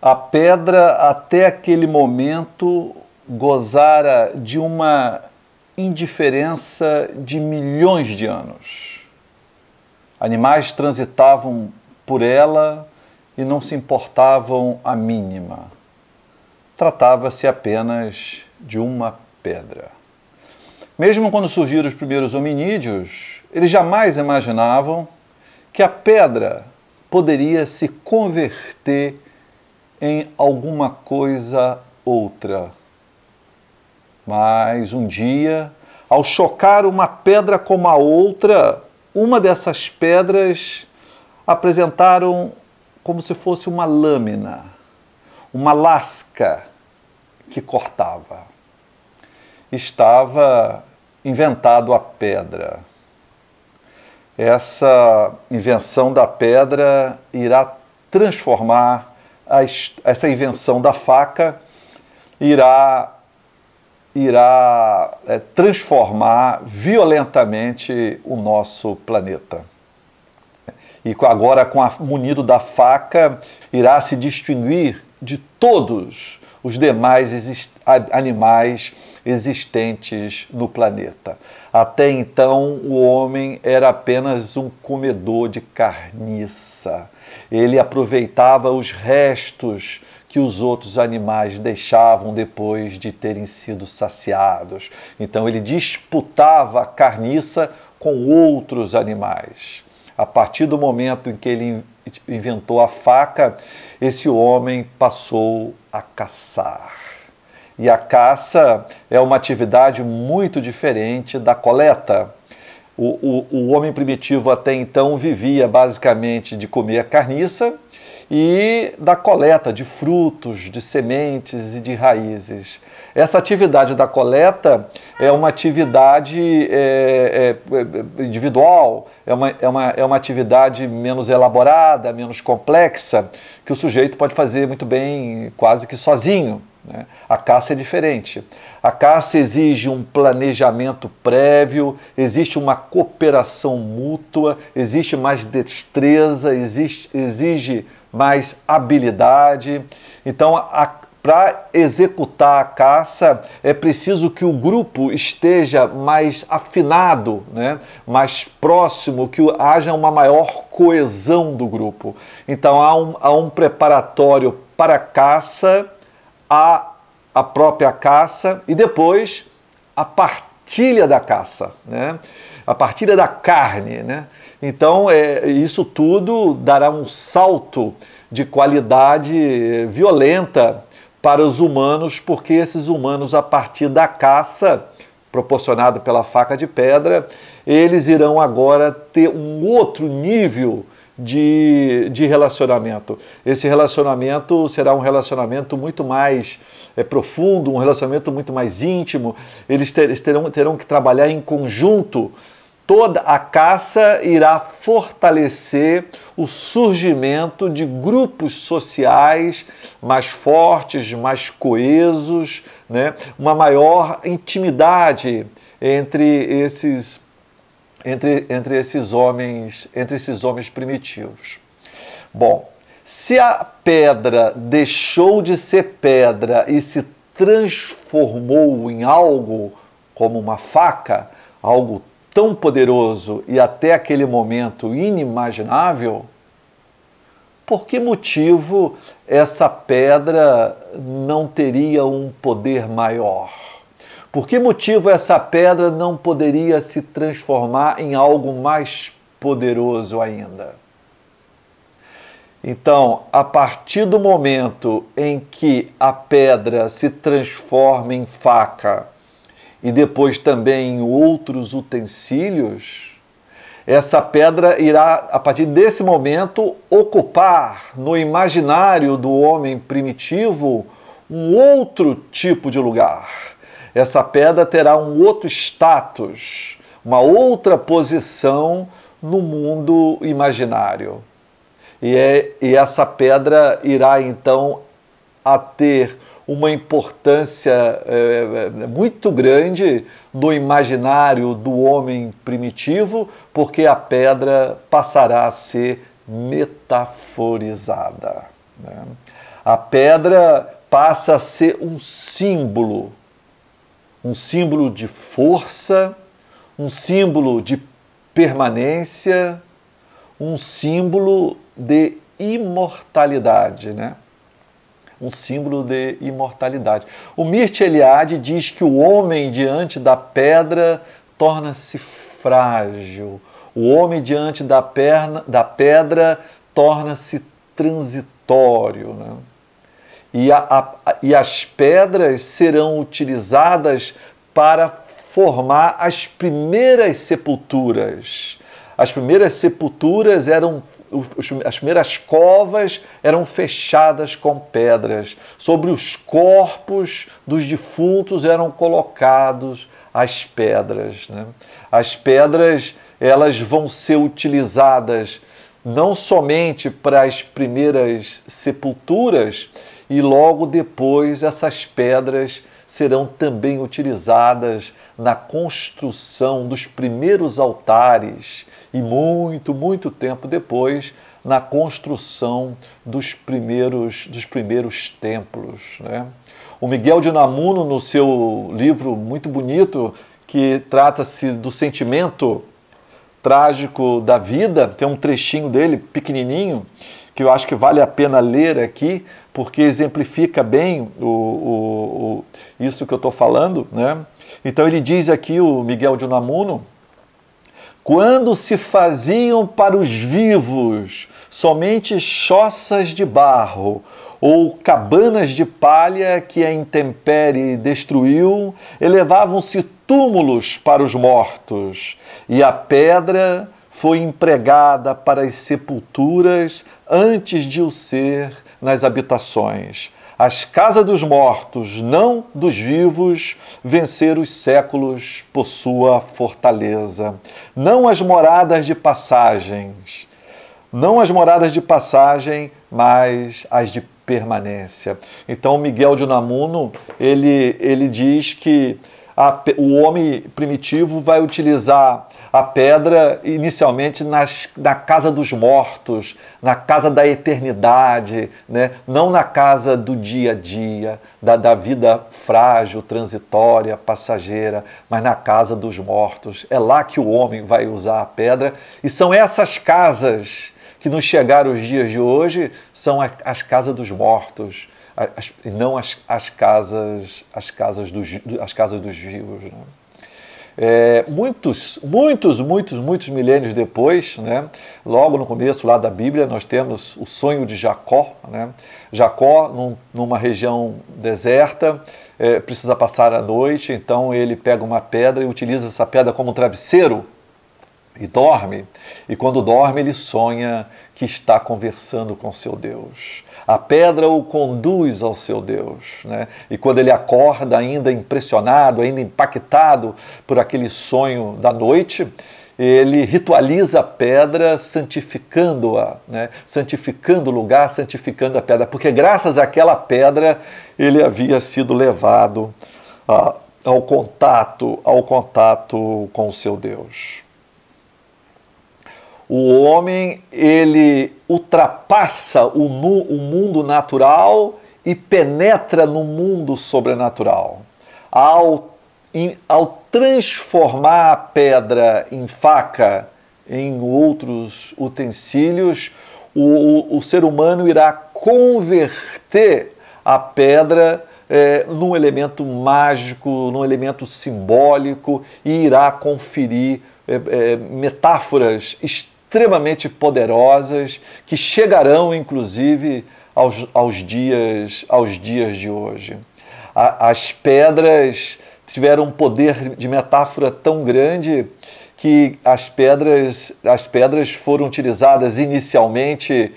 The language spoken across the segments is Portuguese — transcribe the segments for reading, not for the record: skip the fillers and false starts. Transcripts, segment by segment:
A pedra, até aquele momento, gozara de uma indiferença de milhões de anos. Animais transitavam por ela e não se importavam a mínima. Tratava-se apenas de uma pedra. Mesmo quando surgiram os primeiros hominídeos, eles jamais imaginavam que a pedra poderia se converter em alguma coisa outra. Mas um dia, ao chocar uma pedra como a outra, uma dessas pedras apresentaram como se fosse uma lâmina, uma lasca que cortava. Estava inventado a pedra. Essa invenção da pedra irá transformar essa invenção da faca irá transformar violentamente o nosso planeta. E agora, munido da faca, irá se distinguir de todos os demais animais existentes no planeta. Até então, o homem era apenas um comedor de carniça. Ele aproveitava os restos que os outros animais deixavam depois de terem sido saciados. Então, ele disputava a carniça com outros animais. A partir do momento em que ele inventou a faca, esse homem passou a caçar. E a caça é uma atividade muito diferente da coleta. O homem primitivo até então vivia basicamente de comer carniça e da coleta de frutos, de sementes e de raízes. Essa atividade da coleta é uma atividade individual, é uma atividade menos elaborada, menos complexa, que o sujeito pode fazer muito bem, quase que sozinho, né? A caça é diferente. A caça exige um planejamento prévio, existe uma cooperação mútua, existe mais destreza, exige mais habilidade. Então, para executar a caça, é preciso que o grupo esteja mais afinado, né? Mais próximo, que haja uma maior coesão do grupo. Então, há um preparatório para a caça, a própria caça e depois a partilha da caça, né? A partilha da carne, né? Então, isso tudo dará um salto de qualidade violenta para os humanos, porque esses humanos, a partir da caça, proporcionada pela faca de pedra, eles irão agora ter um outro nível de relacionamento. Esse relacionamento será um relacionamento muito mais profundo, um relacionamento muito mais íntimo. Eles terão que trabalhar em conjunto. Toda a caça irá fortalecer o surgimento de grupos sociais mais fortes, mais coesos, né? Uma maior intimidade entre esses homens primitivos. Bom, se a pedra deixou de ser pedra e se transformou em algo como uma faca, algo tão poderoso e até aquele momento inimaginável, por que motivo essa pedra não teria um poder maior? Por que motivo essa pedra não poderia se transformar em algo mais poderoso ainda? Então, a partir do momento em que a pedra se transforma em faca e depois também em outros utensílios, essa pedra irá, a partir desse momento, ocupar no imaginário do homem primitivo um outro tipo de lugar. Essa pedra terá um outro status, uma outra posição no mundo imaginário. E essa pedra irá, então, a ter uma importância muito grande no imaginário do homem primitivo, porque a pedra passará a ser metaforizada, né? A pedra passa a ser um símbolo de força, um símbolo de permanência, um símbolo de imortalidade, né? Um símbolo de imortalidade. O Mircea Eliade diz que o homem diante da pedra torna-se frágil, o homem diante da pedra torna-se transitório, né? E as pedras serão utilizadas para formar as primeiras sepulturas. As primeiras sepulturas as primeiras covas eram fechadas com pedras. Sobre os corpos dos defuntos eram colocados as pedras, né? As pedras, elas vão ser utilizadas não somente para as primeiras sepulturas, e logo depois essas pedras serão também utilizadas na construção dos primeiros altares e muito tempo depois na construção dos primeiros templos, né? O Miguel de Unamuno, no seu livro muito bonito, que trata-se do sentimento trágico da vida, tem um trechinho dele pequenininho, que eu acho que vale a pena ler aqui, porque exemplifica bem isso que eu estou falando, né? Então ele diz aqui, o Miguel de Unamuno: quando se faziam para os vivos somente choças de barro ou cabanas de palha que a intempérie destruiu, elevavam-se túmulos para os mortos, e a pedra foi empregada para as sepulturas antes de o ser nas habitações. As casas dos mortos, não dos vivos, venceram os séculos por sua fortaleza. Não as moradas de passagens, mas as de permanência. Então, Miguel de Unamuno, ele diz que o homem primitivo vai utilizar a pedra inicialmente na casa dos mortos, na casa da eternidade, né? Não na casa do dia a dia, da vida frágil, transitória, passageira, mas na casa dos mortos. É lá que o homem vai usar a pedra, e são essas casas que nos chegaram os dias de hoje, são as casas dos mortos, e não as casas dos vivos, né? Muitos milênios depois, né, logo no começo lá da Bíblia, nós temos o sonho de Jacó, né? Jacó, numa região deserta, precisa passar a noite, então ele pega uma pedra e utiliza essa pedra como travesseiro e dorme, e quando dorme ele sonha que está conversando com seu Deus. A pedra o conduz ao seu Deus, né? E quando ele acorda, ainda impressionado, ainda impactado por aquele sonho da noite, ele ritualiza a pedra, santificando-a, né? Santificando o lugar, santificando a pedra, porque graças àquela pedra ele havia sido levado ao contato com o seu Deus. O homem, ele ultrapassa o mundo natural e penetra no mundo sobrenatural. Ao transformar a pedra em faca, em outros utensílios, o ser humano irá converter a pedra num elemento mágico, num elemento simbólico, e irá conferir metáforas extremamente poderosas que chegarão, inclusive, aos dias de hoje. As pedras tiveram um poder de metáfora tão grande que as pedras foram utilizadas inicialmente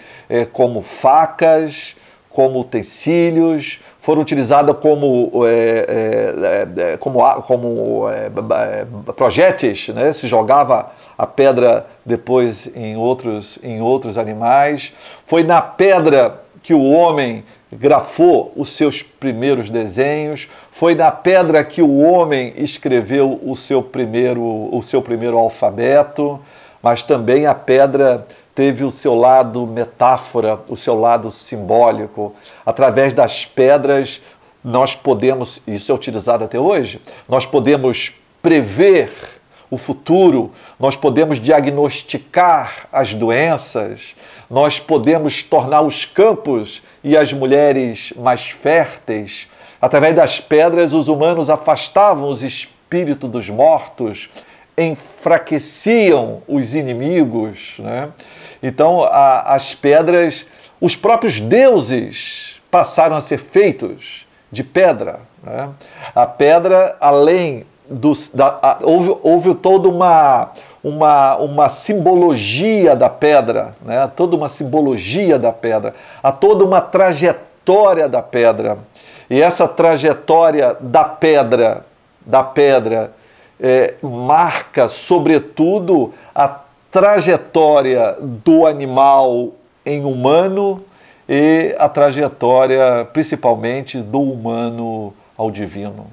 como facas, como utensílios, foram utilizadas como projéteis, né? Se jogava a pedra depois em outros animais. Foi na pedra que o homem grafou os seus primeiros desenhos, foi na pedra que o homem escreveu o seu primeiro alfabeto, mas também a pedra teve o seu lado metáfora, o seu lado simbólico. Através das pedras, nós podemos, isso é utilizado até hoje, nós podemos prever o futuro, nós podemos diagnosticar as doenças, nós podemos tornar os campos e as mulheres mais férteis. Através das pedras, os humanos afastavam os espíritos dos mortos, enfraqueciam os inimigos, né? Então, as pedras, os próprios deuses passaram a ser feitos de pedra, né? A pedra, além houve toda uma simbologia da pedra, né? Toda uma simbologia da pedra, há toda uma trajetória da pedra. E essa trajetória da pedra marca, sobretudo, a trajetória do animal em humano e a trajetória, principalmente, do humano ao divino.